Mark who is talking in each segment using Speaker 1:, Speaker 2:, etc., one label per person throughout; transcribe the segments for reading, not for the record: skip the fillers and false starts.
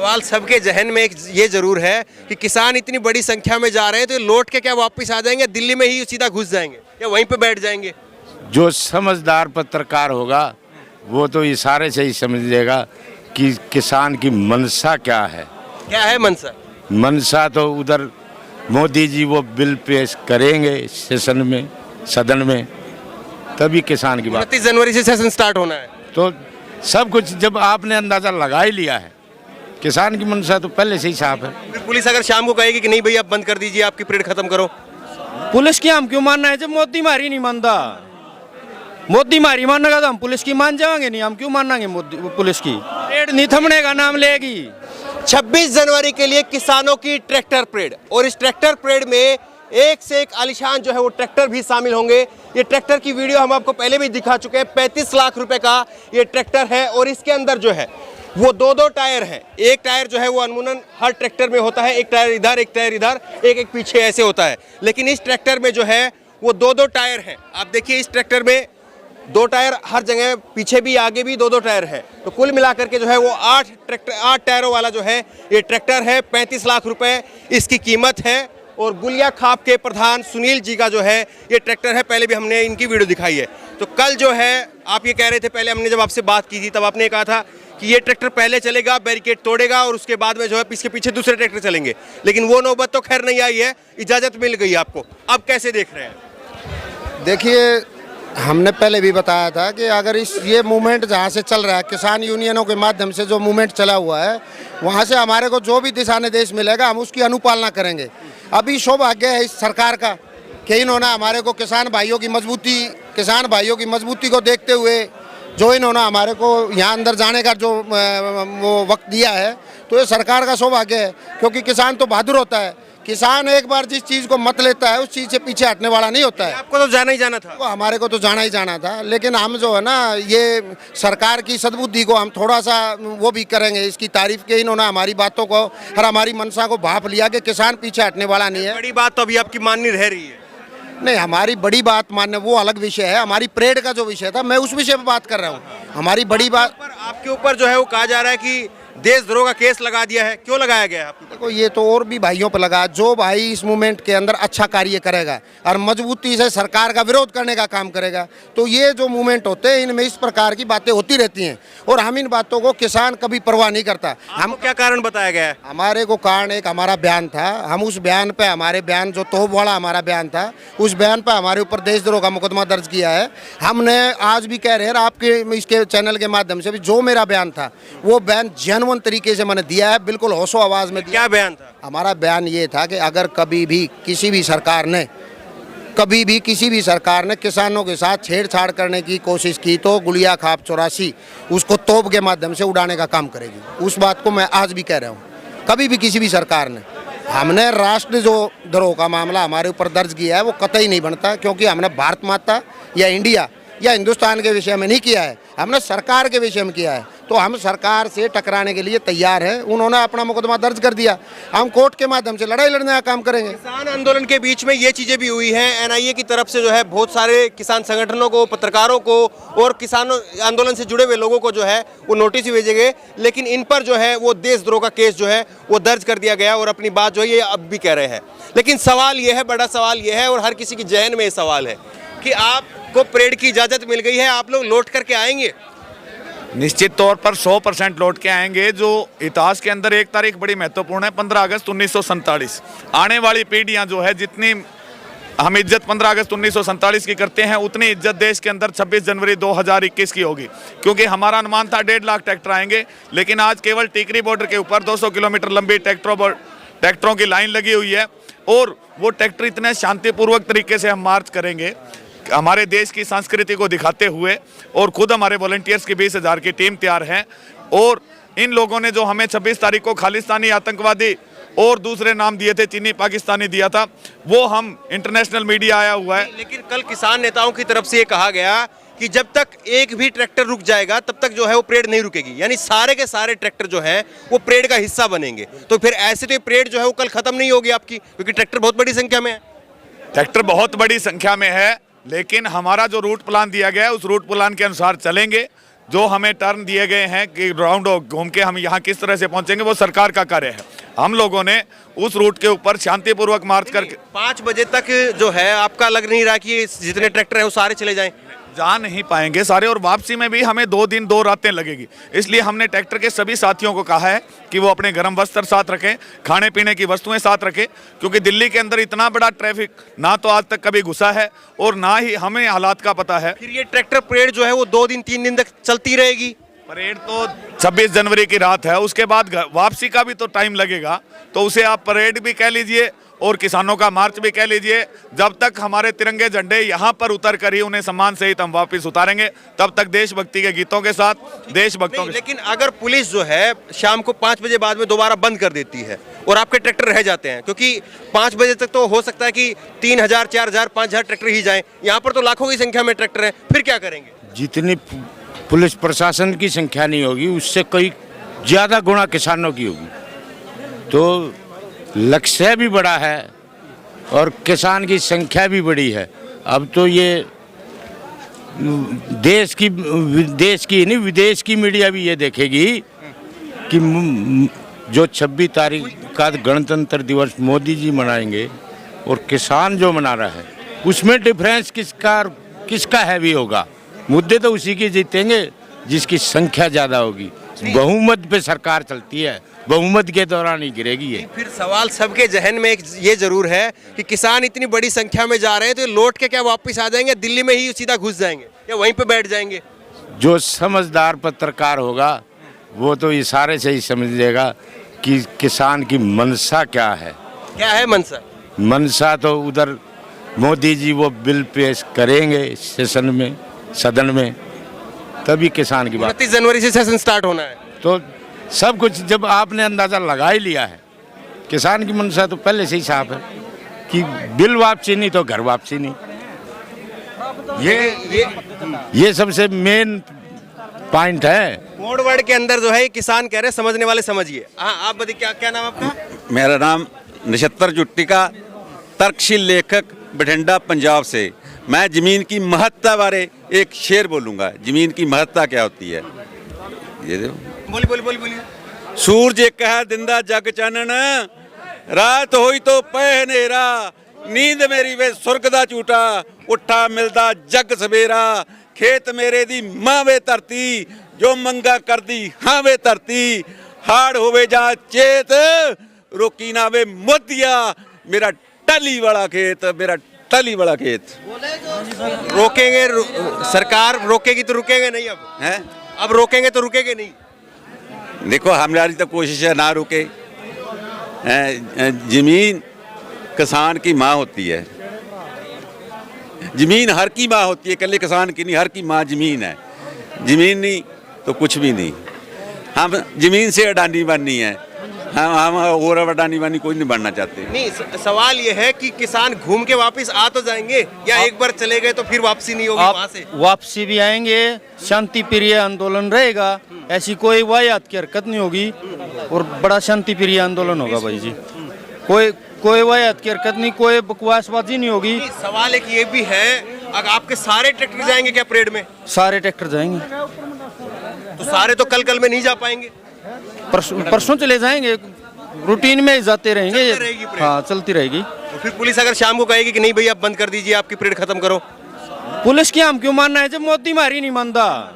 Speaker 1: सवाल सबके जहन में एक ये जरूर है कि किसान इतनी बड़ी संख्या में जा रहे हैं तो लौट के क्या वापस आ जाएंगे, दिल्ली में ही सीधा घुस जाएंगे या वहीं पे बैठ जाएंगे?
Speaker 2: जो समझदार पत्रकार होगा वो तो इशारे से ही समझ लेगा कि किसान की मंशा क्या है।
Speaker 1: क्या है मनसा?
Speaker 2: मंशा तो उधर मोदी जी वो बिल पेश करेंगे सेशन में, सदन में, तभी किसान की बात।
Speaker 1: 29 जनवरी से सेशन स्टार्ट होना है
Speaker 2: तो सब कुछ जब आपने अंदाजा लगा ही लिया है, किसान की मंशा तो पहले से ही साफ है।
Speaker 1: फिर पुलिस अगर शाम को कहेगी कि नहीं भैया आप बंद कर दीजिए, आपकी परेड खत्म करो,
Speaker 3: पुलिस की हम क्यों मानना है? जब मोदी मारी नहीं मानता, मोदी मारी मानेगा तो हम पुलिस की मान जाएंगे नहीं, हम क्यों मानेंगे मोदी पुलिस की? परेड नहीं थमने का नाम लेगी।
Speaker 1: 26 जनवरी के लिए किसानों की ट्रैक्टर परेड, और इस ट्रैक्टर परेड में एक से एक आलीशान जो है वो ट्रैक्टर भी शामिल होंगे। ये ट्रैक्टर की वीडियो हम आपको पहले भी दिखा चुके हैं। 35 लाख रुपए का ये ट्रैक्टर है और इसके अंदर जो है वो दो टायर हैं। एक टायर जो है वो अमूमन हर ट्रैक्टर में होता है, एक टायर इधर एक टायर इधर, एक पीछे ऐसे होता है, लेकिन इस ट्रैक्टर में जो है वो दो टायर हैं। आप देखिए इस ट्रैक्टर में 2 टायर हर जगह, पीछे भी आगे भी 2 टायर है, तो कुल मिलाकर के जो है वो 8 टायरों वाला जो है ये ट्रैक्टर है। 35 लाख रुपए इसकी कीमत है। और गुलिया खाप के प्रधान सुनील जी का जो है ये ट्रैक्टर है, पहले भी हमने इनकी वीडियो दिखाई है। तो कल जो है आप ये कह रहे थे, पहले हमने जब आपसे बात की थी तब आपने कहा था कि ये ट्रैक्टर पहले चलेगा, बैरिकेड तोड़ेगा और उसके बाद में जो है इसके पीछे दूसरे ट्रैक्टर चलेंगे, लेकिन वो नौबत तो खैर नहीं आई है, इजाज़त मिल गई आपको। अब कैसे देख रहे हैं?
Speaker 4: देखिए, हमने पहले भी बताया था कि अगर ये मूवमेंट जहाँ से चल रहा है, किसान यूनियनों के माध्यम से जो मूवमेंट चला हुआ है, वहाँ से हमारे को जो भी दिशा निर्देश मिलेगा हम उसकी अनुपालना करेंगे। अभी सौभाग्य है इस सरकार का कि इन्होंने हमारे को किसान भाइयों की मजबूती को देखते हुए जो इन्होंने हमारे को यहाँ अंदर जाने का जो वो वक्त दिया है, तो ये सरकार का सौभाग्य है, क्योंकि किसान तो बहादुर होता है। किसान एक बार जिस चीज़ को मत लेता है उस चीज़ से पीछे हटने वाला नहीं होता है।
Speaker 1: आपको तो जाना ही जाना था।
Speaker 4: तो हमारे को तो जाना ही जाना था, लेकिन हम जो है ना ये सरकार की सद्बुद्धि को हम थोड़ा सा वो भी करेंगे, इसकी तारीफ के इन्होंने हमारी बातों को और हमारी मंशा को भाप लिया कि किसान पीछे हटने वाला नहीं है।
Speaker 1: बड़ी बात तो अभी आपकी माननी रह रही है।
Speaker 4: नहीं, हमारी बड़ी बात मानने वो अलग विषय है। हमारी परेड का जो विषय था मैं उस विषय पर बात कर रहा हूँ। हमारी बड़ी बात
Speaker 1: आपके ऊपर जो है वो कहा जा रहा है कि देशद्रोह का केस लगा दिया है, क्यों लगाया गया है आपको?
Speaker 4: देखो, ये तो और भी भाइयों पर लगा। जो भाई इस मूवमेंट के अंदर अच्छा कार्य करेगा और मजबूती से सरकार का विरोध करने का काम करेगा, तो ये जो मूवमेंट होते हैं इनमें इस प्रकार की बातें होती रहती हैं और हम इन बातों को किसान कभी परवाह नहीं करता।
Speaker 1: हम क्या कारण बताया गया है?
Speaker 4: हमारे को कारण एक हमारा बयान था, हम उस बयान पे हमारे बयान जो तोप वाला हमारा बयान था, उस बयान पे हमारे ऊपर देशद्रोह का मुकदमा दर्ज किया है। हमने आज भी कह रहे हैं आपके इसके चैनल के माध्यम से भी, जो मेरा बयान था वो बयान जेन्युइन तरीके से मैंने दिया है, बिल्कुल होशो आवाज में दिया।
Speaker 1: क्या बयान था?
Speaker 4: हमारा बयान ये था कि अगर कभी भी किसी भी सरकार ने किसानों के साथ छेड़छाड़ करने की कोशिश की तो गुलिया खाप 84 उसको तोप के माध्यम से उड़ाने का काम करेगी। उस बात को मैं आज भी कह रहा हूँ। कभी भी किसी भी सरकार ने, हमने राष्ट्र जो द्रोह का मामला हमारे ऊपर दर्ज किया है वो कतई नहीं बनता, क्योंकि हमने भारत माता या इंडिया या हिंदुस्तान के विषय में नहीं किया है, हमने सरकार के विषय में किया है। तो हम सरकार से टकराने के लिए तैयार हैं। उन्होंने अपना मुकदमा दर्ज कर दिया, हम कोर्ट के माध्यम से लड़ाई लड़ने का काम करेंगे।
Speaker 1: किसान आंदोलन के बीच में ये चीजें भी हुई हैं। एनआईए की तरफ से जो है बहुत सारे किसान संगठनों को, पत्रकारों को और किसानों आंदोलन से जुड़े हुए लोगों को जो है वो नोटिस भी भेजे गए, लेकिन इन पर जो है वो देशद्रोह का केस जो है वो दर्ज कर दिया गया और अपनी बात जो है ये अब भी कह रहे हैं। लेकिन सवाल ये है, बड़ा सवाल ये है और हर किसी की जहन में ये सवाल है कि आपको परेड की इजाजत मिल गई है, आप लोग लौट करके आएंगे?
Speaker 5: निश्चित तौर पर 100% लौट के आएंगे। जो इतिहास के अंदर एक तारीख बड़ी महत्वपूर्ण है, 15 अगस्त 1947। आने वाली पीढ़ियां जो है, जितनी हम इज्जत 15 अगस्त 1947 की करते हैं, उतनी इज्जत देश के अंदर 26 जनवरी 2021 की होगी, क्योंकि हमारा अनुमान था 1.5 लाख ट्रैक्टर आएंगे, लेकिन आज केवल टीकरी बॉर्डर के ऊपर 200 किलोमीटर लंबी ट्रैक्टरों की लाइन लगी हुई है। और वो ट्रैक्टर इतने शांतिपूर्वक तरीके से हम मार्च करेंगे हमारे देश की संस्कृति को दिखाते हुए, और खुद हमारे वॉलंटियर्स की 20,000 की टीम तैयार है। और इन लोगों ने जो हमें 26 तारीख को खालिस्तानी आतंकवादी और दूसरे नाम दिए थे, चीनी पाकिस्तानी दिया था, वो हम इंटरनेशनल मीडिया आया हुआ है।
Speaker 1: लेकिन कल किसान नेताओं की तरफ से ये कहा गया कि जब तक एक भी ट्रैक्टर रुक जाएगा तब तक जो है वो परेड नहीं रुकेगी, यानी सारे के सारे ट्रैक्टर जो है वो परेड का हिस्सा बनेंगे। तो फिर ऐसे तो ये परेड जो है वो कल खत्म नहीं होगी आपकी, क्योंकि ट्रैक्टर बहुत बड़ी संख्या में है।
Speaker 5: ट्रैक्टर बहुत बड़ी संख्या में है, लेकिन हमारा जो रूट प्लान दिया गया है उस रूट प्लान के अनुसार चलेंगे। जो हमें टर्न दिए गए हैं कि राउंड घूम के हम यहाँ किस तरह से पहुंचेंगे, वो सरकार का कार्य है। हम लोगों ने उस रूट के ऊपर शांतिपूर्वक मार्च करके
Speaker 1: 5 बजे तक जो है आपका लग नहीं रहा कि जितने ट्रैक्टर हैं वो सारे चले जाएं?
Speaker 5: जा नहीं पाएंगे सारे, और वापसी में भी हमें 2 दिन 2 रातें लगेगी। इसलिए हमने ट्रैक्टर के सभी साथियों को कहा है कि वो अपने गर्म वस्त्र साथ रखें, खाने पीने की वस्तुएं साथ रखें, क्योंकि दिल्ली के अंदर इतना बड़ा ट्रैफिक ना तो आज तक कभी घुसा है और ना ही हमें हालात का पता है।
Speaker 1: फिर ये ट्रैक्टर परेड जो है वो 2 दिन 3 दिन तक चलती रहेगी?
Speaker 5: परेड तो 26 जनवरी की रात है, उसके बाद वापसी का भी तो टाइम लगेगा, तो उसे आप परेड भी कह लीजिए और किसानों का मार्च भी कह लीजिए। जब तक हमारे तिरंगे झंडे यहाँ पर उतर कर ही उन्हें सम्मान सहित हम वापस उतारेंगे, तब तक देशभक्ति के गीतों के साथ देशभक्तों के।
Speaker 1: लेकिन अगर पुलिस जो है शाम को 5 बजे बाद में दोबारा बंद कर देती है और आपके ट्रैक्टर रह जाते हैं, क्योंकि 5 बजे तक तो हो सकता है कि 3000, 4000, 5000 ट्रैक्टर ही जाएं, यहाँ पर तो लाखों की संख्या में ट्रैक्टर हैं, फिर क्या करेंगे?
Speaker 2: जितनी पुलिस प्रशासन की संख्या नहीं होगी, उससे कई ज़्यादा गुना किसानों की होगी। तो लक्ष्य भी बड़ा है और किसान की संख्या भी बड़ी है। अब तो ये देश की नहीं, विदेश की मीडिया भी ये देखेगी कि जो 26 तारीख का गणतंत्र दिवस मोदी जी मनाएंगे और किसान जो मना रहा है, उसमें डिफरेंस किसका हैवी होगा। मुद्दे तो उसी के जीतेंगे जिसकी संख्या ज़्यादा होगी। बहुमत पे सरकार चलती है, बहुमत के दौरान ही गिरेगी ये।
Speaker 1: फिर सवाल सबके जहन में ये जरूर है कि किसान इतनी बड़ी संख्या में जा रहे हैं, तो ये लौट के क्या वापस आ जाएंगे, दिल्ली में ही सीधा घुस जाएंगे या वहीं पे बैठ जाएंगे?
Speaker 2: जो समझदार पत्रकार होगा वो तो इशारे से ही समझ लेगा कि किसान की मनसा क्या है।
Speaker 1: क्या है मनसा?
Speaker 2: मनसा तो उधर मोदी जी वो बिल पेश करेंगे सेशन में, सदन में, तभी किसान की बात।
Speaker 1: 29 जनवरी से सेशन स्टार्ट होना है,
Speaker 2: तो सब कुछ जब आपने अंदाजा लगा ही लिया है, किसान की मनसा तो पहले से ही साफ है कि बिल वापसी नहीं तो घर वापसी नहीं। ये सबसे मेन पॉइंट है।
Speaker 1: कोड वर्ड के अंदर जो है ये किसान कह रहे हैं, समझने वाले समझिए। हाँ, आप बताइए क्या नाम आपका?
Speaker 6: मेरा नाम नक्षत्र जुट्टिका, तर्कशील लेखक, बठिंडा पंजाब से। मैं ज़मीन की महत्ता बारे एक शेर बोलूँगा। ज़मीन की महत्ता क्या होती है, ये देखो।
Speaker 1: बोलिए।
Speaker 6: सूरज एक है दिंदा जग चानन, रात होई तो पै हनेरा, नींद मेरी वे सुर्ग दा झूठा, उठा मिलदा जग सवेरा, खेत मेरे दी मां वे धरती, जो मंगा करदी हां वे धरती, हाड़ होवे जा चेत, रोकी ना वे मोदिया, मेरा टली वाला खेत, मेरा टली वाला खेत।
Speaker 1: रोकेंगे सरकार रोकेगी तो रुकेंगे नहीं। अब
Speaker 6: हैं,
Speaker 1: अब रोकेंगे तो रुकेंगे नहीं।
Speaker 6: देखो हमारी तो कोशिश है ना रुके। जमीन किसान की माँ होती है, जमीन हर की माँ होती है, कल्ले किसान की नहीं, हर की माँ जमीन है। जमीन नहीं तो कुछ भी नहीं। हम जमीन से अडानी बननी है, हम और अडानी बानी कोई नहीं बनना चाहते।
Speaker 1: नहीं, सवाल ये है कि किसान घूम के वापस आ तो जाएंगे या एक बार चले गए तो फिर वापसी नहीं होगी वहाँ से?
Speaker 3: वापसी भी आएंगे, शांति प्रिय आंदोलन रहेगा, ऐसी कोई वाहियात की हरकत नहीं होगी और बड़ा शांति प्रिय आंदोलन होगा भाई जी। कोई वाहियात की हरकत नहीं, कोई बकवासबाजी नहीं होगी।
Speaker 1: सवाल एक ये भी है, अगर आपके सारे ट्रैक्टर जाएंगे क्या परेड में?
Speaker 3: सारे ट्रैक्टर जाएंगे।
Speaker 1: तो सारे तो कल में नहीं जा पाएंगे,
Speaker 3: परसों चले जाएंगे, रूटीन में जाते रहेंगे।
Speaker 1: चलती रहेगी परेड।
Speaker 3: हाँ, चलती रहेगी।
Speaker 1: तो फिर पुलिस अगर शाम को कहेगी कि नहीं भैया आप बंद कर दीजिए, आपकी परेड खत्म करो,
Speaker 3: पुलिस की हम क्यों मानना है जब मोदी मारी नहीं मानता?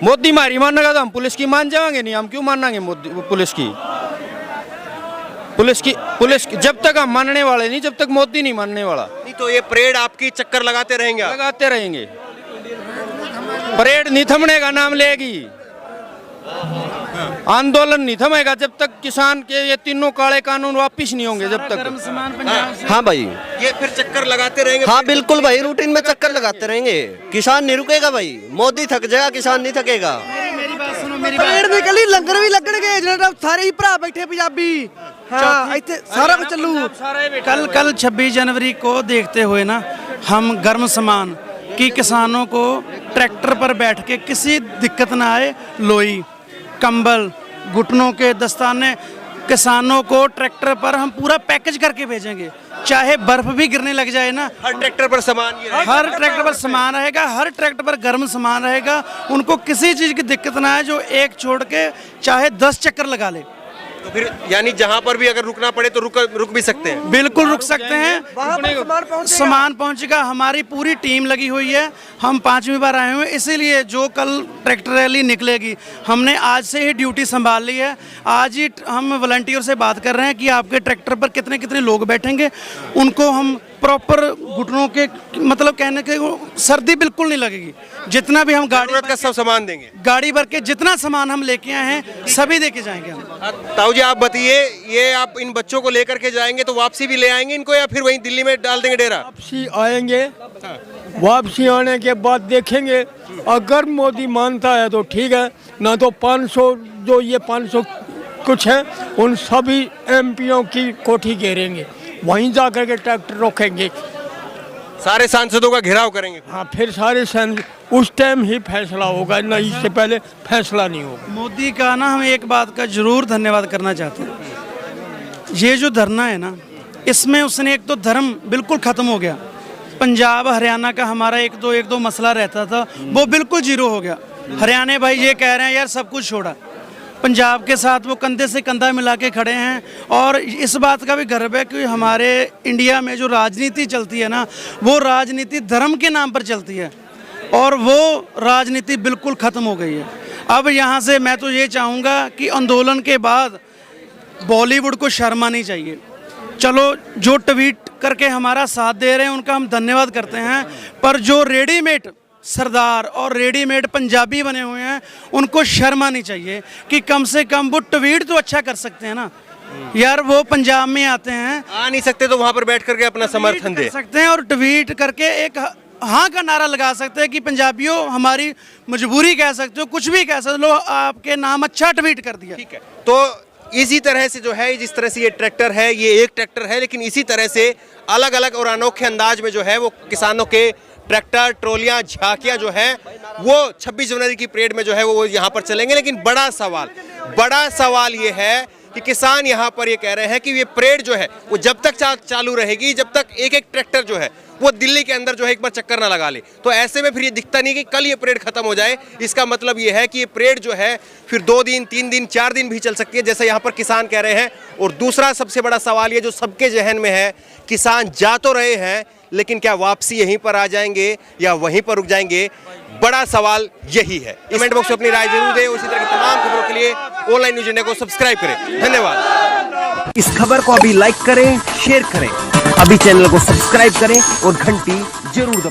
Speaker 3: मोदी मारी मानेगा तो हम पुलिस की मान जाएंगे नहीं, हम क्यों मानेंगे पुलिस की जब तक हम मानने वाले नहीं, जब तक मोदी नहीं मानने वाला।
Speaker 1: नहीं तो ये परेड आपकी चक्कर लगाते रहेंगे।
Speaker 3: परेड नहीं थमने का नाम लेगी, आंदोलन नहीं थमेगा जब तक किसान के ये तीनों काले कानून वापिस नहीं होंगे, जब तक।
Speaker 7: हाँ भाई,
Speaker 1: ये फिर चक्कर लगाते रहेंगे।
Speaker 7: हाँ बिल्कुल भाई, रूटीन में चक्कर लगाते रहेंगे, किसान नहीं रुकेगा भाई। मोदी थक जाएगा, किसान नहीं थकेगा।
Speaker 8: परेड निकली, लंगर भी लगणगे, ਜਿਹੜੇ ਸਾਰੇ ਹੀ ਭਰਾ बैठे पंजाबी। हाँ, ਇੱਥੇ सारा कुछ चलू।
Speaker 9: कल 26 जनवरी को देखते हुए ना हम गर्म सामान कि किसानों को ट्रैक्टर पर बैठ के किसी दिक्कत ना आए, लोई, कंबल, घुटनों के दस्ताने, किसानों को ट्रैक्टर पर हम पूरा पैकेज करके भेजेंगे। चाहे बर्फ भी गिरने लग जाए ना,
Speaker 1: हर ट्रैक्टर पर सामान ये रहेगा।
Speaker 9: हर ट्रैक्टर पर सामान रहेगा, हर ट्रैक्टर पर गर्म सामान रहेगा। उनको किसी चीज़ की दिक्कत ना है, जो एक छोड़ के चाहे 10 चक्कर लगा ले।
Speaker 1: तो फिर यानी जहां पर भी अगर रुकना पड़े तो रुक भी सकते हैं।
Speaker 9: बिल्कुल रुक सकते हैं, सामान पहुंचेगा। हमारी पूरी टीम लगी हुई है, हम 5वीं बार आए हुए हैं, इसीलिए जो कल ट्रैक्टर रैली निकलेगी हमने आज से ही ड्यूटी संभाल ली है। आज ही हम वॉलंटियर से बात कर रहे हैं कि आपके ट्रैक्टर पर कितने कितने लोग बैठेंगे, उनको हम प्रॉपर घुटनों के मतलब कहने के सर्दी बिल्कुल नहीं लगेगी। जितना भी हम गाड़ी
Speaker 1: जरूरत का सब सामान देंगे।
Speaker 9: गाड़ी भर के जितना सामान हम लेके आए हैं सभी देके जाएंगे हम।
Speaker 1: ताऊ जी आप बताइए, ये आप इन बच्चों को लेकर के जाएंगे तो वापसी भी ले आएंगे इनको, या फिर वहीं दिल्ली में डाल देंगे डेरा?
Speaker 10: वापसी आएंगे, वापसी आने के बाद देखेंगे, अगर मोदी मानता है तो ठीक है, ना तो 500 जो ये 500 कुछ है उन सभी एमपीओ की कोठी घेरेंगे, वहीं जा करके ट्रैक्टर रोकेंगे,
Speaker 1: सारे सांसदों का घेराव करेंगे।
Speaker 10: हाँ फिर सारे उस टाइम ही फैसला होगा, ना इससे पहले फैसला नहीं होगा।
Speaker 9: मोदी का ना हम एक बात का जरूर धन्यवाद करना चाहते हैं। ये जो धरना है ना, इसमें उसने एक तो धर्म बिल्कुल ख़त्म हो गया। पंजाब हरियाणा का हमारा एक दो मसला रहता था, वो बिल्कुल जीरो हो गया। हरियाणा भाई ये कह रहे हैं यार सब कुछ छोड़ा, पंजाब के साथ वो कंधे से कंधा मिला के खड़े हैं। और इस बात का भी गर्व है कि हमारे इंडिया में जो राजनीति चलती है ना, वो राजनीति धर्म के नाम पर चलती है, और वो राजनीति बिल्कुल ख़त्म हो गई है। अब यहाँ से मैं तो ये चाहूँगा कि आंदोलन के बाद बॉलीवुड को शर्म आनी चाहिए। चलो जो ट्वीट करके हमारा साथ दे रहे हैं उनका हम धन्यवाद करते हैं, पर जो रेडीमेड सरदार और रेडीमेड पंजाबी बने हुए हैं उनको शर्म आनी चाहिए कि कम से कम वो ट्वीट तो अच्छा कर सकते हैं ना यार। वो पंजाब में आते हैं,
Speaker 1: आ नहीं सकते तो वहां पर बैठ करके अपना समर्थन दे
Speaker 9: सकते हैं और ट्वीट करके एक हाँ का नारा लगा सकते हैं कि पंजाबियों हमारी मजबूरी कह सकते हो, कुछ भी कह सकते हो, लो आपके नाम अच्छा ट्वीट कर दिया।
Speaker 1: ठीक है, तो इसी तरह से जो है, जिस तरह से ये ट्रैक्टर है, ये एक ट्रैक्टर है, लेकिन इसी तरह से अलग अलग और अनोखे अंदाज में जो है वो किसानों के ट्रैक्टर, ट्रोलियां, झांकियां जो है वो 26 जनवरी की परेड में जो है वो यहाँ पर चलेंगे। लेकिन बड़ा सवाल ये है कि किसान यहाँ पर ये कह रहे हैं कि ये परेड जो है वो जब तक चालू रहेगी, जब तक एक एक ट्रैक्टर जो है वो दिल्ली के अंदर जो है एक बार चक्कर ना लगा ले। तो ऐसे में फिर ये दिखता नहीं कि कल ये परेड खत्म हो जाए। इसका मतलब ये है कि ये परेड जो है फिर 2 दिन, 3 दिन, 4 दिन भी चल सकती है, जैसा यहाँ पर किसान कह रहे हैं। और दूसरा सबसे बड़ा सवाल ये जो सबके जहन में है, किसान जा तो रहे हैं लेकिन क्या वापसी यहीं पर आ जाएंगे या वहीं पर रुक जाएंगे? बड़ा सवाल यही है। कमेंट बॉक्स में अपनी राय जरूर दें। उसी तरह की तमाम खबरों के लिए ऑनलाइन न्यूज़ इंडिया को सब्सक्राइब करें। धन्यवाद।
Speaker 11: इस खबर को अभी लाइक करें, शेयर करें, अभी चैनल को सब्सक्राइब करें और घंटी जरूर दबाएं।